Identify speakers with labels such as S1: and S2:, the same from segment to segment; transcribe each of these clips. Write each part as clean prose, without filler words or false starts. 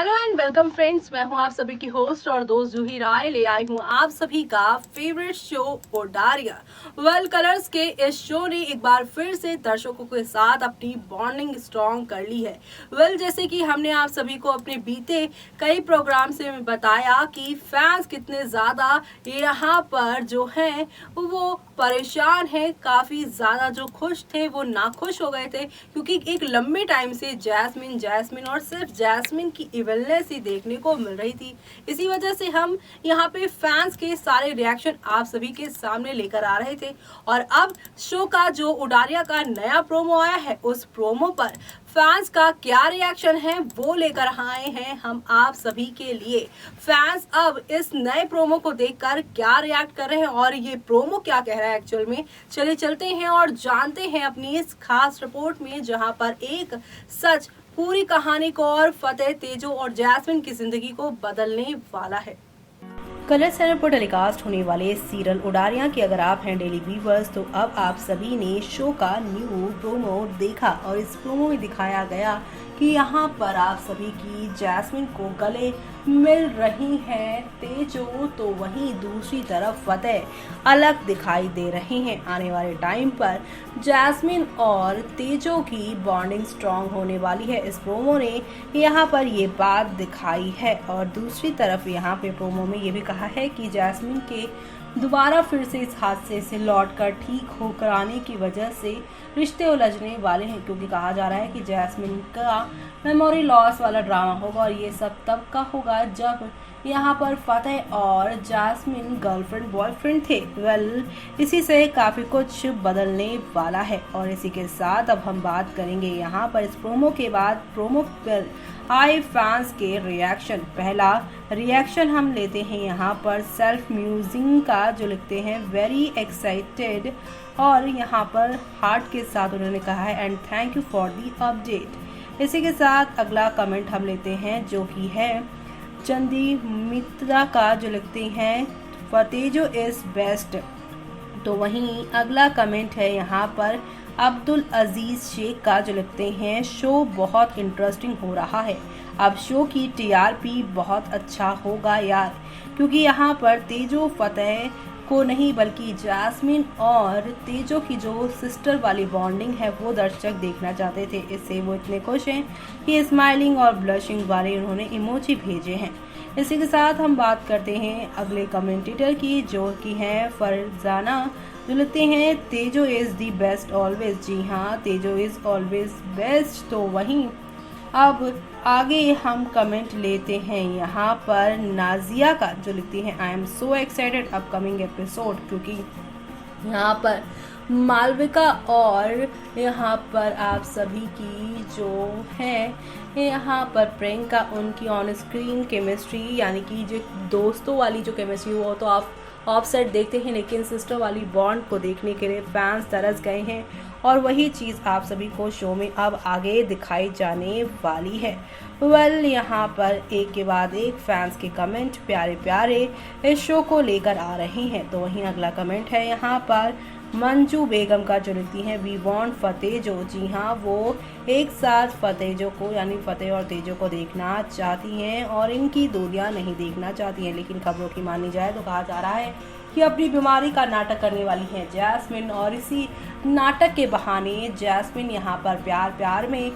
S1: Hello and welcome friends, मैं हूं आप सभी की होस्ट और दोस्त जूही राय। ले आई हूं आप सभी का फेवरेट शो ओडारिया। कलर्स के इस शो ने एक बार फिर से दर्शकों के साथ अपनी बॉन्डिंग स्ट्रॉन्ग कर ली है। जैसे कि हमने आप सभी को अपने बीते कई प्रोग्राम से बताया कि फैंस कितने ज्यादा यहाँ पर जो है वो परेशान है, काफी ज्यादा जो खुश थे वो नाखुश हो गए थे, क्योंकि एक लंबे टाइम से जैस्मिन जैस्मिन और सिर्फ जैस्मिन की इविलनेस ही देखने को मिल रही थी। इसी वजह से हम यहाँ पे फैंस के सारे रिएक्शन आप सभी के सामने लेकर आ रहे थे। और अब शो का जो उडारिया का नया प्रोमो आया है, उस प्रोमो पर फैंस का क्या रिएक्शन है वो लेकर आए हैं हम आप सभी के लिए। फैंस अब इस नए प्रोमो को देखकर क्या रिएक्ट कर रहे हैं और ये प्रोमो क्या कह रहा है एक्चुअल में, चलिए चलते हैं और जानते हैं अपनी इस खास रिपोर्ट में, जहां पर एक सच पूरी कहानी को और फतेह, तेजो और जैस्मिन की जिंदगी को बदलने वाला है।
S2: कलर्स चैनल पर टेलीकास्ट होने वाले सीरियल उडारिया के अगर आप हैं डेली व्यूवर्स, तो अब आप सभी ने शो का न्यू प्रोमो देखा और इस प्रोमो में दिखाया गया कि यहाँ पर आप सभी की जैस्मिन को गले मिल रही है तेजो, तो वहीं दूसरी तरफ फतेह अलग दिखाई दे रहे हैं। आने वाले टाइम पर जैस्मिन और तेजो की बॉन्डिंग स्ट्रॉन्ग होने वाली है। इस प्रोमो ने यहाँ पर ये बात दिखाई है और दूसरी तरफ यहाँ पे प्रोमो में ये भी कहा है कि जैस्मिन के दोबारा फिर से इस हादसे से लौटकर ठीक होकर आने की वजह से रिश्ते उलझने वाले हैं, क्योंकि कहा जा रहा है कि जैस्मिन का मेमोरी लॉस वाला ड्रामा होगा और ये सब तब का होगा जब यहाँ पर फतेह और जैस्मिन गर्लफ्रेंड बॉयफ्रेंड थे। इसी से काफ़ी कुछ बदलने वाला है। और इसी के साथ अब हम बात करेंगे यहाँ पर इस प्रोमो के बाद प्रोमो पर आए फैंस के रिएक्शन। पहला रिएक्शन हम लेते हैं यहाँ पर सेल्फ म्यूजिक का, जो लिखते हैं वेरी एक्साइटेड, और यहाँ पर हार्ट के साथ उन्होंने कहा है and thank you for the update. इसी के साथ अगला कमेंट हम लेते हैं जो कि है चंदी मित्रा का, जो लिखते हैं फतेजो इज बेस्ट। तो वहीं अगला कमेंट है यहाँ पर अब्दुल अजीज शेख का, जो लिखते हैं शो बहुत इंटरेस्टिंग हो रहा है, अब शो की टीआरपी बहुत अच्छा होगा यार, क्योंकि यहाँ पर तेजो फतेह को नहीं बल्कि जैस्मिन और तेजो की जो सिस्टर वाली बॉन्डिंग है वो दर्शक देखना चाहते थे। इससे वो इतने खुश हैं कि स्माइलिंग और ब्लशिंग वाले उन्होंने इमोजी भेजे हैं। इसी के साथ हम बात करते हैं अगले कमेंटेटर की, जो कि हैं फरजाना, जो लिखते हैं तेजो इज दी बेस्ट ऑलवेज। जी हाँ, तेजो इज ऑलवेज बेस्ट। तो वहीं अब आगे हम कमेंट लेते हैं यहाँ पर नाजिया का, जो लिखती हैं I am so excited upcoming episode, क्योंकि यहाँ पर मालविका और यहाँ पर आप सभी की जो है यहाँ पर प्रियंका, उनकी ऑन स्क्रीन केमिस्ट्री यानी कि जो दोस्तों वाली जो केमिस्ट्री वो तो आप ऑफसेट देखते हैं, लेकिन सिस्टर वाली बॉन्ड को देखने के लिए फैंस तरस गए हैं और वही चीज़ आप सभी को शो में अब आगे दिखाई जाने वाली है। यहाँ पर एक के बाद एक फैंस के कमेंट प्यारे प्यारे इस शो को लेकर आ रहे हैं। तो वहीं अगला कमेंट है यहाँ पर मंजू बेगम का, जो लिखती हैं वी वांट फतेजो। जी हाँ, वो एक साथ फतेजो को यानी फतेह और तेजो को देखना चाहती हैं और इनकी दूरियां नहीं देखना चाहती हैं। लेकिन खबरों की मानी जाए तो कहा जा रहा है कि अपनी बीमारी का नाटक करने वाली है जैस्मिन, और इसी नाटक के बहाने जैस्मिन यहाँ पर प्यार प्यार में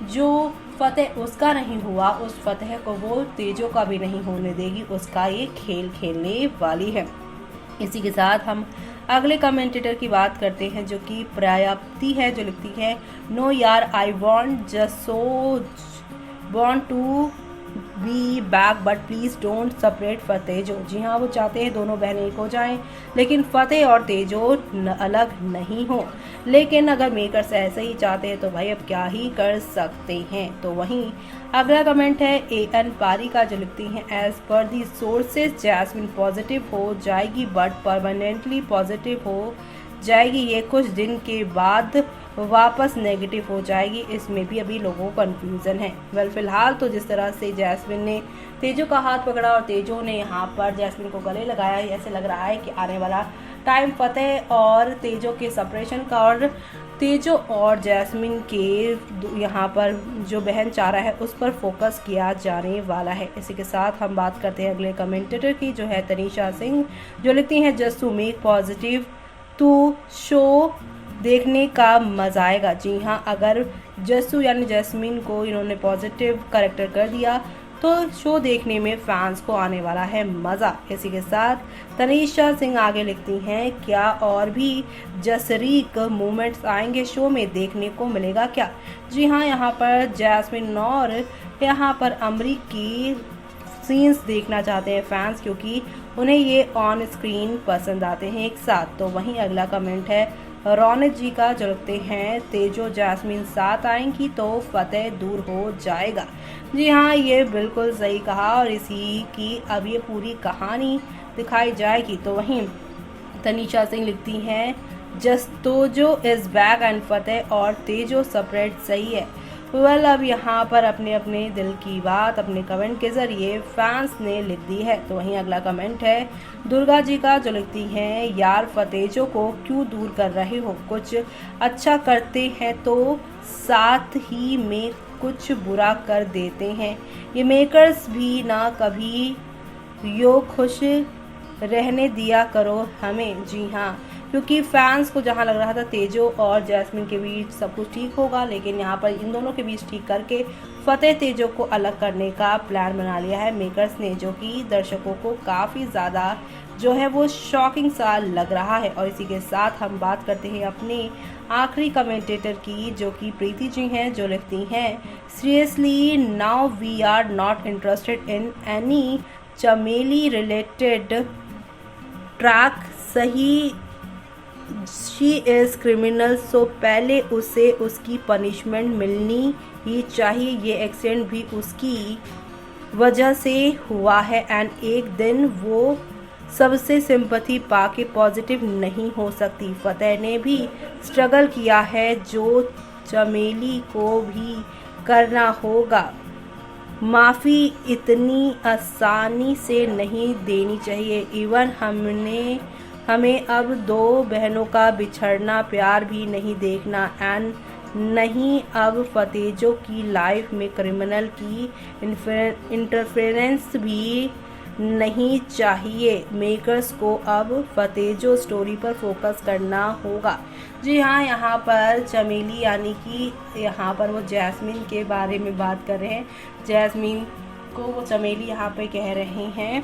S2: जो फतेह उसका नहीं हुआ, उस फतेह को वो तेजो का भी नहीं होने देगी, उसका ये खेल खेलने वाली है। इसी के साथ हम अगले कमेंटेटर की बात करते हैं, जो कि प्राप्ति है, जो लिखती है नो यार I want just so want to be back but please don't separate Fatejo. जी हाँ, वो चाहते हैं दोनों बहनें एक हो जाएं, लेकिन फतेह और तेजो अलग नहीं हो। लेकिन अगर मेकर्स ऐसे ही चाहते हैं तो भाई अब क्या ही कर सकते हैं। तो वहीं अगला कमेंट है AN पारी का, जो लिखती हैं एज पर दी सोर्सेज जैस्मिन पॉजिटिव हो जाएगी बट परमानेंटली पॉजिटिव हो जाएगी, ये कुछ दिन के बाद वापस नेगेटिव हो जाएगी। इसमें भी अभी लोगों को कन्फ्यूज़न है। फिलहाल तो जिस तरह से जैस्मिन ने तेजो का हाथ पकड़ा और तेजो ने यहाँ पर जैस्मिन को गले लगाया, ऐसे लग रहा है कि आने वाला टाइम फतेह और तेजो के सेपरेशन का और तेजो और जैस्मिन के यहाँ पर जो बहन चारा है उस पर फोकस किया जाने वाला है। इसी के साथ हम बात करते हैं अगले कमेंटेटर की, जो है तनीषा सिंह, जो लिखती हैं just to make positive to show देखने का मजा आएगा। जी हाँ, अगर जस्सू यानी जैस्मिन को इन्होंने पॉजिटिव करेक्टर कर दिया तो शो देखने में फैंस को आने वाला है मज़ा। इसी के साथ तनीषा सिंह आगे लिखती हैं, क्या और भी जसरीक मोमेंट्स आएंगे शो में, देखने को मिलेगा क्या? जी हाँ, यहाँ पर जैस्मिन और यहाँ पर अमरीक की सीन्स देखना चाहते हैं फैंस, क्योंकि उन्हें ये ऑन स्क्रीन पसंद आते हैं एक साथ। तो वहीं अगला कमेंट है रौनक जी का, जो लिखते हैं तेजो जैस्मिन साथ आएंगी तो फतेह दूर हो जाएगा। जी हाँ, ये बिल्कुल सही कहा और इसी की अब ये पूरी कहानी दिखाई जाएगी। तो वहीं तनीषा सिंह लिखती हैं just Tejo is back and Fateh और तेजो सेपरेट सही है। वेल, अब यहाँ पर अपने अपने दिल की बात अपने कमेंट के जरिए फैंस ने लिख दी है। तो वहीं अगला कमेंट है दुर्गा जी का, जो लिखती हैं यार फतेजो को क्यों दूर कर रहे हो, कुछ अच्छा करते हैं तो साथ ही में कुछ बुरा कर देते हैं, ये मेकर्स भी ना कभी यो खुश रहने दिया करो हमें। जी हाँ, क्योंकि फैंस को जहां लग रहा था तेजो और जैस्मिन के बीच सब कुछ ठीक होगा, लेकिन यहाँ पर इन दोनों के बीच ठीक करके फतेह तेजो को अलग करने का प्लान बना लिया है मेकर्स ने, जो कि दर्शकों को काफ़ी ज़्यादा जो है वो शॉकिंग सा लग रहा है। और इसी के साथ हम बात करते हैं अपने आखिरी कमेंटेटर की, जो कि प्रीति जी हैं, जो लिखती हैं seriously now we are not interested in any Chameli related track, सही शी इज़ क्रिमिनल, सो पहले उसे उसकी पनिशमेंट मिलनी ही चाहिए। ये एक्सीडेंट भी उसकी वजह से हुआ है एंड एक दिन वो सबसे सिंपैथी पाके पॉजिटिव नहीं हो सकती। फतेह ने भी स्ट्रगल किया है जो चमेली को भी करना होगा। माफ़ी इतनी आसानी से नहीं देनी चाहिए। इवन हमें अब दो बहनों का बिछड़ना प्यार भी नहीं देखना एंड नहीं अब फतेजो की लाइफ में क्रिमिनल की इंटरफेरेंस भी नहीं चाहिए। मेकर्स को अब फतेजो स्टोरी पर फोकस करना होगा। जी हाँ, यहाँ पर चमेली यानी कि यहाँ पर वो जैस्मिन के बारे में बात कर रहे हैं। जैस्मिन को वो चमेली यहाँ पे कह रहे हैं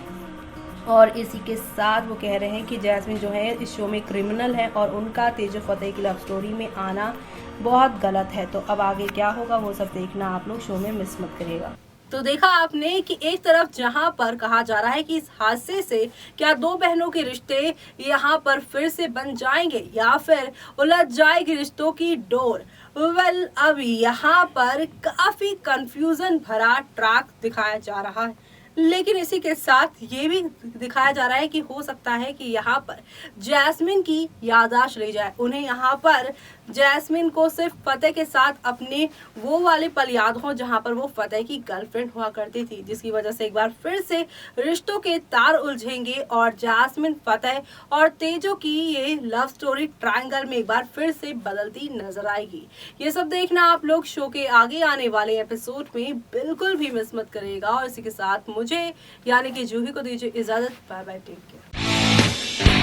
S2: और इसी के साथ वो कह रहे हैं कि जैस्मिन जो है इस शो में क्रिमिनल है और उनका तेजो फतेह की लव स्टोरी में आना बहुत गलत है। तो अब आगे क्या होगा वो सब देखना आप लोग शो में मिस मत करिएगा।
S1: तो देखा आपने कि एक तरफ जहां पर कहा जा रहा है कि इस हादसे से क्या दो बहनों के रिश्ते यहां पर फिर से बन जाएंगे या फिर उलझ जाएगी रिश्तों की डोर। वेल, अब यहां पर काफी कंफ्यूजन भरा ट्रैक दिखाया जा रहा है, लेकिन इसी के साथ ये भी दिखाया जा रहा है कि हो सकता है कि यहाँ पर जैस्मिन की याददाश्त ले जाए। उन्हें यहाँ पर जैस्मिन को सिर्फ फतेह के साथ अपने वो वाले पल याद हो जहाँ पर वो फतेह की गर्लफ्रेंड हुआ करती थी, जिसकी वजह से एक बार फिर से रिश्तों के तार उलझेंगे और जैस्मिन, फतेह और तेजो की ये लव स्टोरी ट्रायंगल में एक बार फिर से बदलती नजर आएगी। ये सब देखना आप लोग शो के आगे आने वाले एपिसोड में बिल्कुल भी मिस मत करिएगा। और इसी के साथ मुझे यानी कि जूही को दीजिए इजाजत। Bye bye, take care.